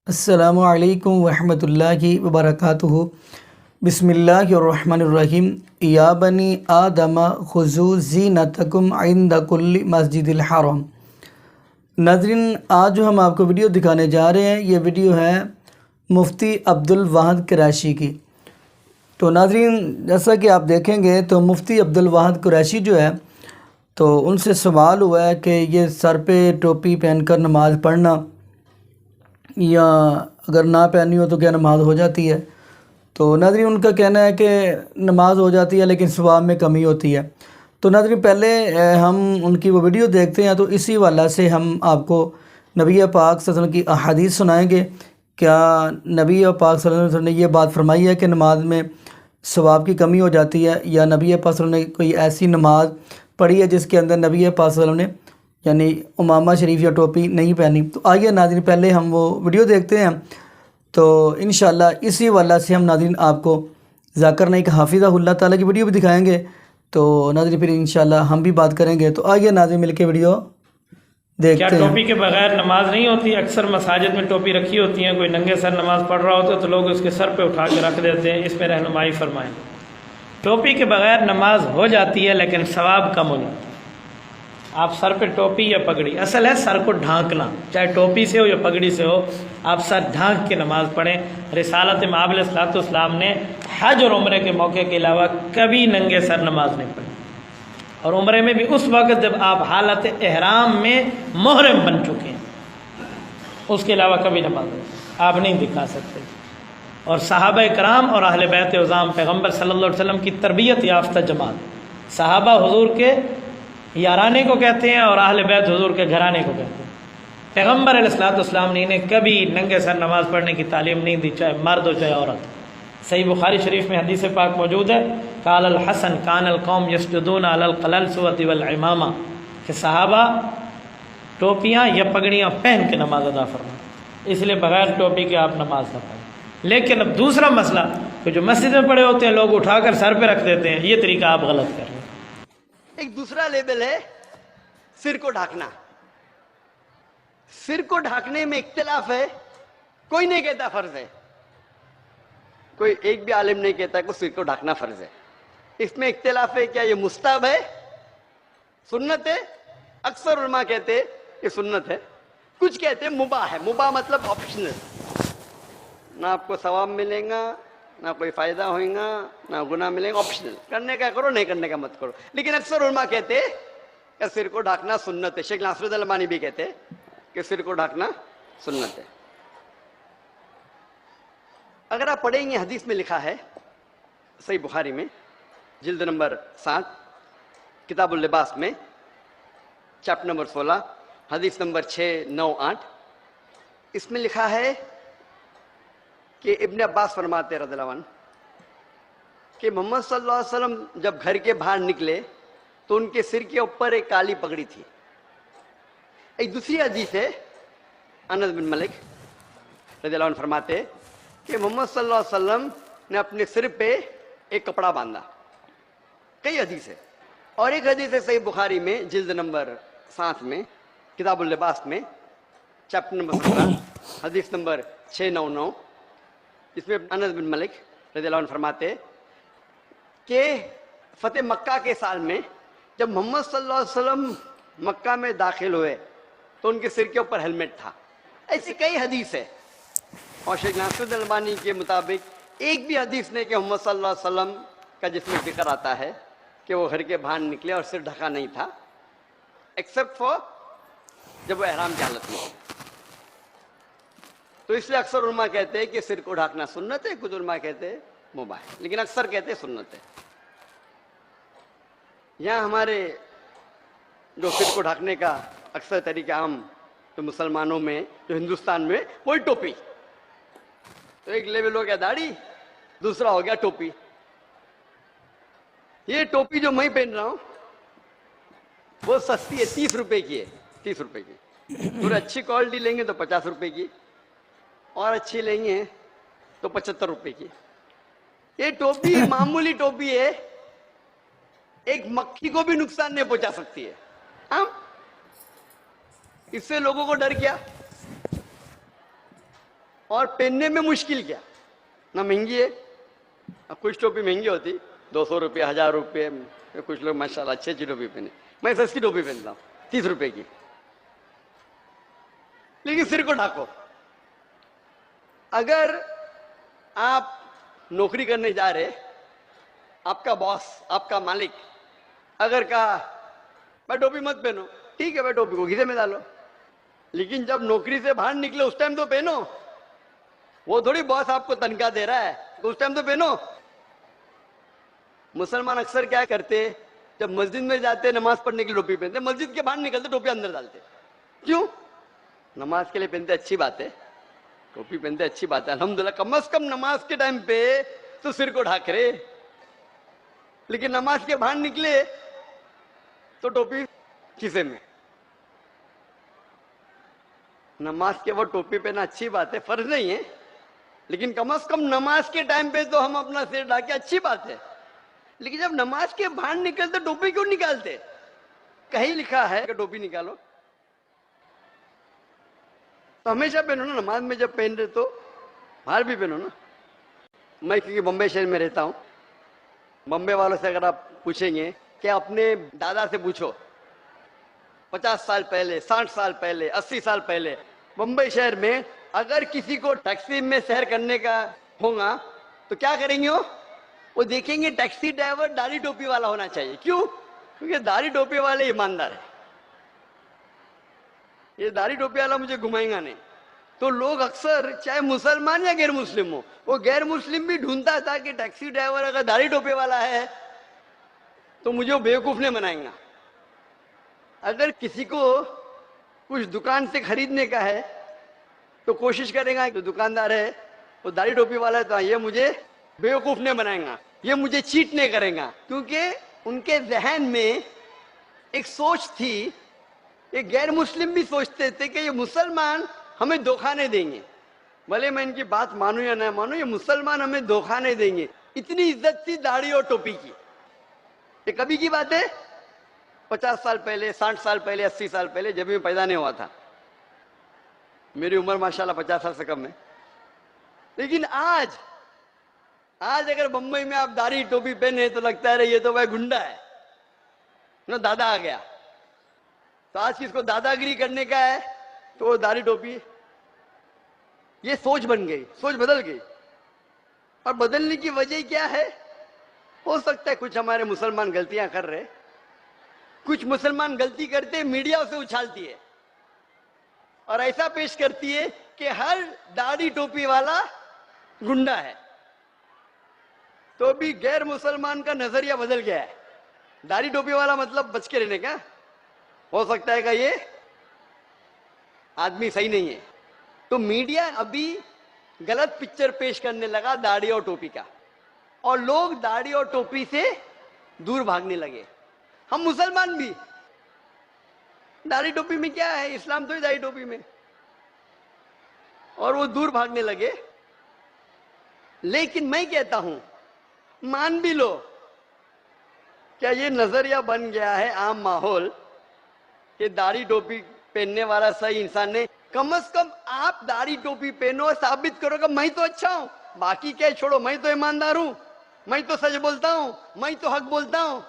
السلام علیکم ورحمۃ اللہ وبرکاتہ۔ بسم اللہ الرحمن الرحیم۔ یا بنی آدم خذوا زینتکم عند کل مسجد الحرام۔ ناظرین، آج جو ہم آپ کو ویڈیو دکھانے جا رہے ہیں، یہ ویڈیو ہے مفتی عبدالواحد قریشی کی۔ تو ناظرین، جیسا کہ آپ دیکھیں گے تو مفتی عبدالواحد قریشی جو ہے تو ان سے سوال ہوا ہے کہ یہ سر پہ ٹوپی پہن کر نماز پڑھنا یا اگر نہ پہنی ہو تو کیا نماز ہو جاتی ہے؟ تو ناظرین، ان کا کہنا ہے کہ نماز ہو جاتی ہے لیکن ثواب میں کمی ہوتی ہے۔ تو ناظرین، پہلے ہم ان کی وہ ویڈیو دیکھتے ہیں، تو اسی والا سے ہم آپ کو نبی پاک صلی اللہ علیہ وسلم کی احادیث سنائیں گے۔ کیا نبی پاک صلی اللہ علیہ وسلم نے یہ بات فرمائی ہے کہ نماز میں ثواب کی کمی ہو جاتی ہے، یا نبی پاک صلی اللہ علیہ وسلم نے کوئی ایسی نماز پڑھی ہے جس کے اندر نبی پاک صلی اللہ علیہ وسلم نے یعنی امامہ شریف یا ٹوپی نہیں پہنی؟ تو آئیے ناظرین، پہلے ہم وہ ویڈیو دیکھتے ہیں، تو انشاءاللہ اسی والا سے ہم ناظرین آپ کو ذاکر نائک حافظہ اللہ تعالیٰ کی ویڈیو بھی دکھائیں گے۔ تو ناظرین پھر انشاءاللہ ہم بھی بات کریں گے۔ تو آئیے ناظرین مل کے ویڈیو دیکھتے ہیں۔ کیا ٹوپی کے بغیر نماز نہیں ہوتی؟ اکثر مساجد میں ٹوپی رکھی ہوتی ہیں، کوئی ننگے سر نماز پڑھ رہا ہوتا ہے تو لوگ اس کے سر پہ اٹھا کے رکھ دیتے ہیں، اس میں رہنمائی فرمائیں۔ ٹوپی کے بغیر نماز ہو جاتی ہے لیکن ثواب کم ہو جاتا ہے۔ آپ سر پہ ٹوپی یا پگڑی، اصل ہے سر کو ڈھانکنا، چاہے ٹوپی سے ہو یا پگڑی سے ہو، آپ سر ڈھانک کے نماز پڑھیں۔ رسالت مآب علیہ الصلوۃ والسلام نے حج اور عمرے کے موقع کے علاوہ کبھی ننگے سر نماز نہیں پڑھی، اور عمرے میں بھی اس وقت جب آپ حالت احرام میں محرم بن چکے ہیں، اس کے علاوہ کبھی نماز آپ نہیں دکھا سکتے۔ اور صحابہ کرام اور اہل بیت عظام پیغمبر صلی اللہ علیہ وسلم کی تربیت یافتہ جماعت، صحابہ حضور کے یارانے کو کہتے ہیں اور اہل بیت حضور کے گھرانے کو کہتے ہیں۔ پیغمبر علیہ الصلوۃ والسلام نے انہیں کبھی ننگے سر نماز پڑھنے کی تعلیم نہیں دی، چاہے مرد ہو چاہے عورت۔ صحیح بخاری شریف میں حدیث پاک موجود ہے، قال الحسن کان القوم یسجدون علی القلنسوۃ والعمامہ، کہ صحابہ ٹوپیاں یا پگڑیاں پہن کے نماز ادا فرمائیں، اس لیے بغیر ٹوپی کے آپ نماز نہ پڑھیں۔ لیکن اب دوسرا مسئلہ کہ جو مسجد میں پڑے ہوتے ہیں لوگ اٹھا کر سر پہ رکھ دیتے ہیں، یہ طریقہ آپ غلط کر رہے ہیں۔ ایک دوسرا لیبل ہے سر کو ڈھانکنا۔ سر کو ڈھانکنے میں اختلاف ہے، کوئی نہیں کہتا فرض ہے، کوئی ایک بھی عالم نہیں کہتا کہ سر کو ڈھانکنا فرض ہے۔ اس میں اختلاف ہے، کیا یہ مستحب ہے، سنت ہے؟ اکثر علماء کہتے کہ سنت ہے، کچھ کہتے مباح ہے۔ مباح مطلب آپشنل، نہ آپ کو ثواب ملے گا، نہ کوئی فائدہ ہوئے گا، نہ گناہ ملے گا، آپشنل، کرنے کا کرو، نہیں کرنے کا مت کرو۔ لیکن اکثر علماء کہتے کہ سر کو ڈھانکنا سنت ہے۔ شیخ ناصر الالبانی بھی کہتے کہ سر کو ڈھانکنا سنت ہے۔ اگر آپ پڑھیں گے، حدیث میں لکھا ہے صحیح بخاری میں جلد نمبر 7 کتاب اللباس میں چیپٹر نمبر 16 حدیث نمبر 6، 9، 8، اس میں لکھا ہے کہ ابن عباس فرماتے رضی اللہ عنہ کہ محمد صلی اللہ علیہ وسلم جب گھر کے باہر نکلے تو ان کے سر کے اوپر ایک کالی پگڑی تھی۔ ایک دوسری حدیث ہے، انس بن مالک رضی اللہ عنہ فرماتے کہ محمد صلی اللہ علیہ وسلم نے اپنے سر پہ ایک کپڑا باندھا۔ کئی حدیث ہے، اور ایک حدیث ہے صحیح بخاری میں جلد نمبر 7 میں کتاب اللباس میں چیپٹر نمبر 17 حدیث نمبر 699، اس میں انس بن مالک رضی اللہ عنہ فرماتے کہ فتح مکہ کے سال میں جب محمد صلی اللہ علیہ وسلم مکہ میں داخل ہوئے تو ان کے سر کے اوپر ہیلمٹ تھا۔ ایسی کئی حدیث ہے، اور شیخ ناصر الالبانی کے مطابق ایک بھی حدیث نہیں کہ محمد صلی اللہ علیہ وسلم کا جس میں ذکر آتا ہے کہ وہ گھر کے باہر نکلے اور سر ڈھکا نہیں تھا، ایکسیپٹ فار جب وہ احرام کی حالت میں۔ تو اس لیے اکثر علماء کہتے ہیں کہ سر کو ڈھانکنا سنت ہے، کچھ علماء کہتے ہیں مباح ہے، لیکن اکثر کہتے ہیں سنت ہے۔ یہاں ہمارے جو سر کو ڈھانکنے کا اکثر طریقہ عام تو مسلمانوں میں جو ہندوستان میں وہی ٹوپی، تو ایک لیول ہو گیا داڑھی، دوسرا ہو گیا ٹوپی۔ یہ ٹوپی جو میں پہن رہا ہوں وہ سستی ہے، 30 روپے کی ہے، 30 روپے کی۔ تھوڑی اچھی کوالٹی لیں گے تو 50 روپے کی، اور اچھی لیں گے تو 75 روپے کی۔ یہ ٹوپی معمولی ٹوپی ہے، ایک مکھی کو بھی نقصان نہیں پہنچا سکتی ہے۔ ہاں، اس سے لوگوں کو ڈر کیا؟ اور پہننے میں مشکل کیا، نہ مہنگی ہے. اب کچھ ٹوپی مہنگی ہوتی 200 روپے 1000 روپے، کچھ لوگ ماشاءاللہ اچھی اچھی ٹوپی پہنے. میں سستی ٹوپی پہنتا ہوں 30 روپے کی، لیکن سر کو ڈھانکو. اگر آپ نوکری کرنے جا رہے، آپ کا باس، آپ کا مالک اگر کہا بھائی ٹوپی مت پہنو، ٹھیک ہے بھائی ٹوپی کو گھیرے میں ڈالو، لیکن جب نوکری سے باہر نکلے اس ٹائم تو پہنو. وہ تھوڑی باس آپ کو تنخواہ دے رہا ہے تو اس ٹائم تو پہنو. مسلمان اکثر کیا کرتے، جب مسجد میں جاتے نماز پڑھنے کی ٹوپی پہنتے، مسجد کے باہر نکلتے ٹوپی اندر ڈالتے. کیوں؟ نماز کے لیے پہنتے اچھی بات ہے، ٹوپی پہنتے اچھی بات ہے الحمدللہ، کم از کم نماز کے ٹائم پہ تو سر کو ڈھانک رہے. لیکن نماز کے باہر نکلے تو ٹوپی کسے میں. نماز کے وقت ٹوپی پہنا اچھی بات ہے، فرض نہیں ہے، لیکن کم از کم نماز کے ٹائم پہ تو ہم اپنا سر ڈھانکے اچھی بات ہے. لیکن جب نماز کے باہر نکلتے ٹوپی کیوں نکالتے؟ کہیں لکھا ہے کہ ٹوپی نکالو؟ تو ہمیشہ پہنو نا، نماز میں جب پہن رہے تو باہر بھی پہنو نا. میں کیونکہ بمبئی شہر میں رہتا ہوں، بمبئی والوں سے اگر آپ پوچھیں گے کہ اپنے دادا سے پوچھو 50 سال پہلے، 60 سال پہلے، 80 سال پہلے بمبئی شہر میں اگر کسی کو ٹیکسی میں سیر کرنے کا ہوگا تو کیا کریں گے؟ وہ دیکھیں گے ٹیکسی ڈرائیور داڑھی ٹوپی والا ہونا چاہیے. کیوں؟ کیونکہ داڑھی ٹوپی والے ایماندار ہے. یہ داڑھی ٹوپی والا مجھے گھمائیں گا نہیں. تو لوگ اکثر چاہے مسلمان یا غیر مسلم ہو، وہ غیر مسلم بھی ڈھونڈتا تھا کہ ٹیکسی ڈرائیور اگر داڑھی ٹوپی والا ہے تو مجھے وہ بیوقوف نہیں بنائیں گا. اگر کسی کو کچھ دکان سے خریدنے کا ہے تو کوشش کرے گا کہ دکاندار ہے وہ داڑھی ٹوپی والا ہے تو یہ مجھے بیوقوف نہیں بنائیں گا، یہ مجھے چیٹ نہیں کرے گا. کیونکہ ان کے ذہن میں ایک سوچ تھی، یہ غیر مسلم بھی سوچتے تھے کہ یہ مسلمان ہمیں دھوکہ نہیں دیں گے. بھلے میں ان کی بات مانوں یا نہ مانوں، یہ مسلمان ہمیں دھوکہ نہیں دیں گے. اتنی عزت تھی داڑھی اور ٹوپی کی. یہ کبھی کی بات ہے؟ 50 سال پہلے، 60 سال پہلے، 80 سال پہلے، جب میں پیدا نہیں ہوا تھا. میری عمر ماشاءاللہ 50 سال سے کم ہے. لیکن آج اگر بمبئی میں آپ داڑھی ٹوپی پہنے تو لگتا ہے یہ تو بھائی گنڈا ہے نا، دادا آ گیا. تو آج کس کو دادا گیری کرنے کا ہے تو داڑھی ٹوپی. یہ سوچ بن گئی، سوچ بدل گئی. اور بدلنے کی وجہ کیا ہے؟ ہو سکتا ہے کچھ ہمارے مسلمان غلطیاں کر رہے، کچھ مسلمان غلطی کرتے میڈیا اسے اچھالتی ہے اور ایسا پیش کرتی ہے کہ ہر داڑھی ٹوپی والا گنڈا ہے. تو بھی غیر مسلمان کا نظریہ بدل گیا ہے. داڑھی ٹوپی والا مطلب بچ کے رہنے کا. ہو سکتا ہے کہ یہ آدمی صحیح نہیں ہے. تو میڈیا ابھی غلط پکچر پیش کرنے لگا داڑھی اور ٹوپی کا، اور لوگ داڑھی اور ٹوپی سے دور بھاگنے لگے. ہم مسلمان بھی داڑھی ٹوپی میں کیا ہے، اسلام تو ہی داڑھی ٹوپی میں، اور وہ دور بھاگنے لگے. لیکن میں کہتا ہوں مان بھی لو، کیا یہ نظریہ بن گیا ہے عام ماحول کہ داڑھی ٹوپی پہننے والا صحیح انسان نہیں. کم از کم آپ داڑھی ٹوپی پہنو، ثابت کرو کہ میں تو اچھا ہوں، باقی کیا چھوڑو، میں تو ایماندار ہوں، میں تو سچ بولتا ہوں، میں تو حق بولتا ہوں.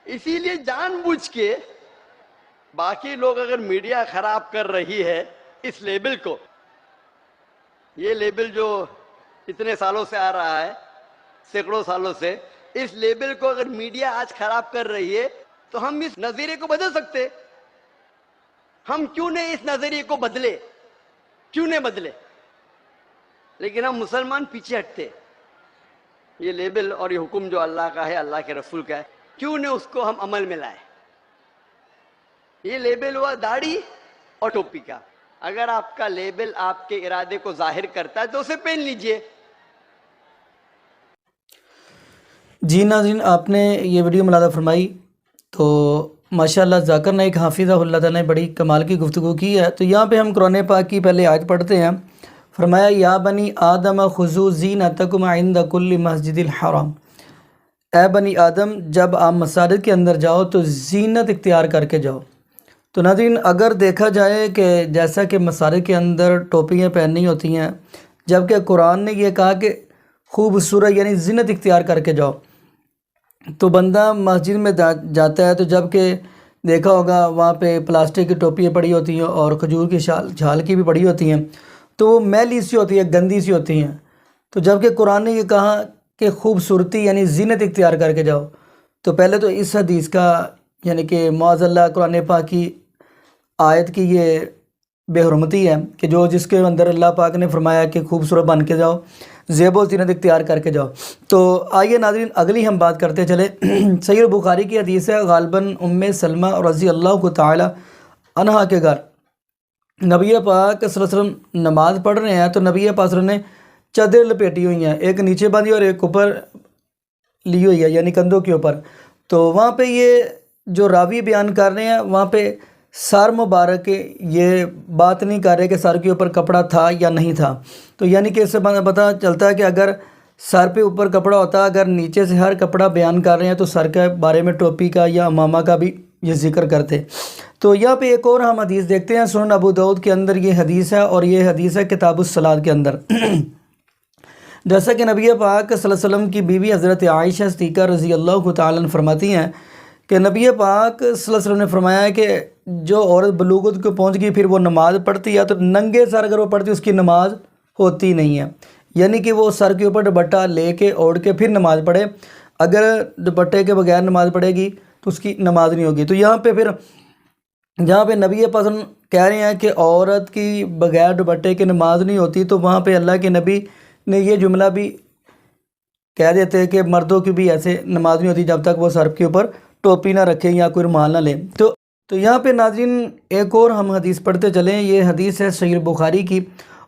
اسی لیے جان بوجھ کے باقی لوگ اگر میڈیا خراب کر رہی ہے اس لیبل کو، یہ لیبل جو اتنے سالوں سے آ رہا ہے، سینکڑوں سالوں سے، اس لیبل کو اگر میڈیا آج خراب کر رہی ہے تو ہم اس نظریے کو بدل سکتے. ہم کیوں نہیں اس نظریے کو بدلے؟ کیوں نہیں بدلے؟ لیکن ہم مسلمان پیچھے ہٹتے. یہ لیبل اور یہ حکم جو اللہ کا ہے، اللہ کے رسول کا ہے، کیوں نہیں اس کو ہم عمل میں لائے؟ یہ لیبل ہوا داڑھی اور ٹوپی کا. اگر آپ کا لیبل آپ کے ارادے کو ظاہر کرتا ہے تو اسے پہن لیجئے. جی ناظرین، آپ نے یہ ویڈیو ملاحظہ فرمائی تو ماشاءاللہ ذاکر نائک حافظہ اللہ تعالیٰ نے بڑی کمال کی گفتگو کی ہے. تو یہاں پہ ہم قرآن پاک کی پہلے آیت پڑھتے ہیں. فرمایا یا بنی آدم خذوا زینتکم عند کل مسجد الحرام. اے بنی آدم، جب آپ مساجد کے اندر جاؤ تو زینت اختیار کر کے جاؤ. تو ناظرین اگر دیکھا جائے کہ جیسا کہ مسارے کے اندر ٹوپیاں پہننی ہوتی ہیں، جبکہ قرآن نے یہ کہا کہ خوبصورت یعنی زینت اختیار کر کے جاؤ، تو بندہ مسجد میں جاتا ہے تو جب کہ دیکھا ہوگا وہاں پہ پلاسٹک کی ٹوپیاں پڑی ہوتی ہیں اور کھجور کی چھال کی بھی پڑی ہوتی ہیں، تو وہ میلی سی ہوتی ہے، گندی سی ہوتی ہیں۔ تو جب کہ قرآن نے یہ کہا کہ خوبصورتی یعنی زینت اختیار کر کے جاؤ، تو پہلے تو اس حدیث کا یعنی کہ معاذ اللہ قرآن پاک کی آیت کی یہ بے حرمتی ہے کہ جس کے اندر اللہ پاک نے فرمایا کہ خوبصورت بن کے جاؤ، زیب و زینت اختیار کر کے جاؤ۔ تو آئیے ناظرین اگلی ہم بات کرتے چلے۔ صحیح بخاری کی حدیث ہے، غالباً سلمہ رضی اللہ تعالی عنہا کے گھر نبی پاک صلی اللہ علیہ وسلم نماز پڑھ رہے ہیں، تو نبی پاک صلی اللہ علیہ وسلم نے چادر لپیٹی ہوئی ہیں، ایک نیچے باندھی اور ایک اوپر لی ہوئی ہے یعنی کندھوں کے اوپر۔ تو وہاں پہ یہ جو راوی بیان کر رہے ہیں وہاں پہ سر مبارک یہ بات نہیں کر رہے کہ سر کے اوپر کپڑا تھا یا نہیں تھا، تو یعنی کہ اس سے پتہ چلتا ہے کہ اگر سر پہ اوپر کپڑا ہوتا، اگر نیچے سے ہر کپڑا بیان کر رہے ہیں تو سر کے بارے میں ٹوپی کا یا امامہ کا بھی یہ ذکر کرتے۔ تو یہاں پہ ایک اور ہم حدیث دیکھتے ہیں، سنن ابو داؤد کے اندر یہ حدیث ہے، اور یہ حدیث ہے کتاب الصلاۃ کے اندر۔ جیسا کہ نبی پاک صلی اللہ علیہ وسلم کی بیوی حضرت عائشہ صدیقہ رضی اللہ تعالیٰ عنہ فرماتی ہیں کہ نبی پاک صلی اللہ علیہ وسلم نے فرمایا کہ جو عورت بلوغت کو پہنچ گئی پھر وہ نماز پڑھتی ہے تو ننگے سر اگر وہ پڑھتی اس کی نماز ہوتی نہیں ہے، یعنی کہ وہ سر کے اوپر دوپٹہ لے کے اوڑھ کے پھر نماز پڑھے، اگر دوپٹے کے بغیر نماز پڑھے گی تو اس کی نماز نہیں ہوگی۔ تو یہاں پہ پھر جہاں پہ نبی پاک کہہ رہے ہیں کہ عورت کی بغیر دوپٹے کی نماز نہیں ہوتی، تو وہاں پہ اللہ کے نبی نے یہ جملہ بھی کہہ دیتے ہیں کہ مردوں کی بھی ایسے نماز نہیں ہوتی جب تک وہ سر کے اوپر ٹوپی نہ رکھیں یا کوئی رومال نہ لیں۔ تو یہاں پہ ناظرین ایک اور ہم حدیث پڑھتے چلیں، یہ حدیث ہے صحیح بخاری کی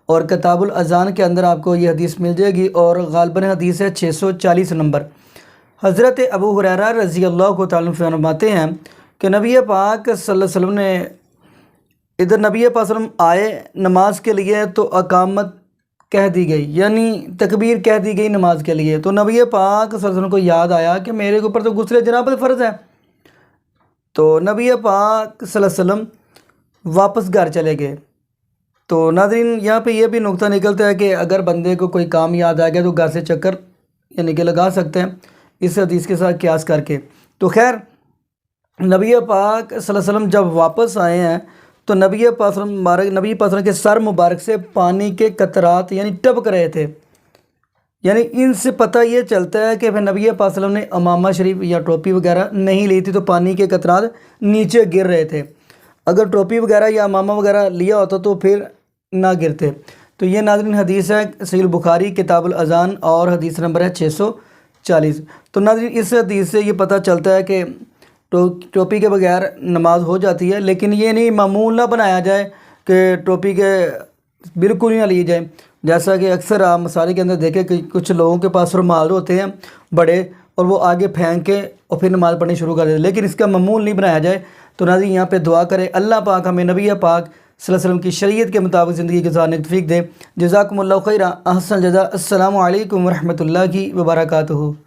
اور کتاب الاذان کے اندر آپ کو یہ حدیث مل جائے گی، اور غالباً حدیث ہے 640 نمبر۔ حضرت ابو ہریرہ رضی اللہ تعالیٰ عنہ فرماتے ہیں کہ نبی پاک صلی اللہ علیہ وسلم نے ادھر نبی پاک صلی اللہ علیہ وسلم آئے نماز کے لیے تو اقامت کہہ دی گئی، یعنی تکبیر کہہ دی گئی نماز کے لیے۔ تو نبی پاک صلی اللہ علیہ وسلم کو یاد آیا کہ میرے اوپر تو غسل جنابت فرض ہے، تو نبی پاک صلی اللہ علیہ وسلم واپس گھر چلے گئے۔ تو ناظرین یہاں پہ یہ بھی نقطہ نکلتا ہے کہ اگر بندے کو کوئی کام یاد آ گیا تو گھر سے چکر یعنی کہ لگا سکتے ہیں اس حدیث کے ساتھ قیاس کر کے۔ تو خیر نبی پاک صلی اللہ علیہ وسلم جب واپس آئے ہیں تو نبی پاک صلی اللہ علیہ وسلم کے سر مبارک سے پانی کے قطرات یعنی ٹپک رہے تھے، یعنی ان سے پتہ یہ چلتا ہے کہ پھر نبی پاک صلی اللہ علیہ وسلم نے امامہ شریف یا ٹوپی وغیرہ نہیں لی تھی، تو پانی کے قطرات نیچے گر رہے تھے۔ اگر ٹوپی وغیرہ یا امامہ وغیرہ لیا ہوتا تو پھر نہ گرتے۔ تو یہ ناظرین حدیث ہے صحیح بخاری کتاب الاذان اور حدیث نمبر ہے 640۔ تو ناظرین اس حدیث سے یہ پتہ چلتا ہے کہ ٹوپی کے بغیر نماز ہو جاتی ہے، لیکن یہ نہیں معمول نہ بنایا جائے کہ ٹوپی کے بالکل ہی نہ لی جائے، جیسا کہ اکثر آپ مسالے کے اندر دیکھیں کہ کچھ لوگوں کے پاس رومال ہوتے ہیں بڑے اور وہ آگے پھینک کے اور پھر نماز پڑھنی شروع کر دیتے، لیکن اس کا معمول نہیں بنایا جائے۔ تو ناظرین یہاں پہ دعا کرے اللہ پاک ہمیں نبی پاک صلی اللہ علیہ وسلم کی شریعت کے مطابق زندگی گزارنے کی توفیق دے۔ جزاکم اللہ خیرا، احسن الجزاء۔ السلام علیکم ورحمۃ اللہ وبرکاتہ۔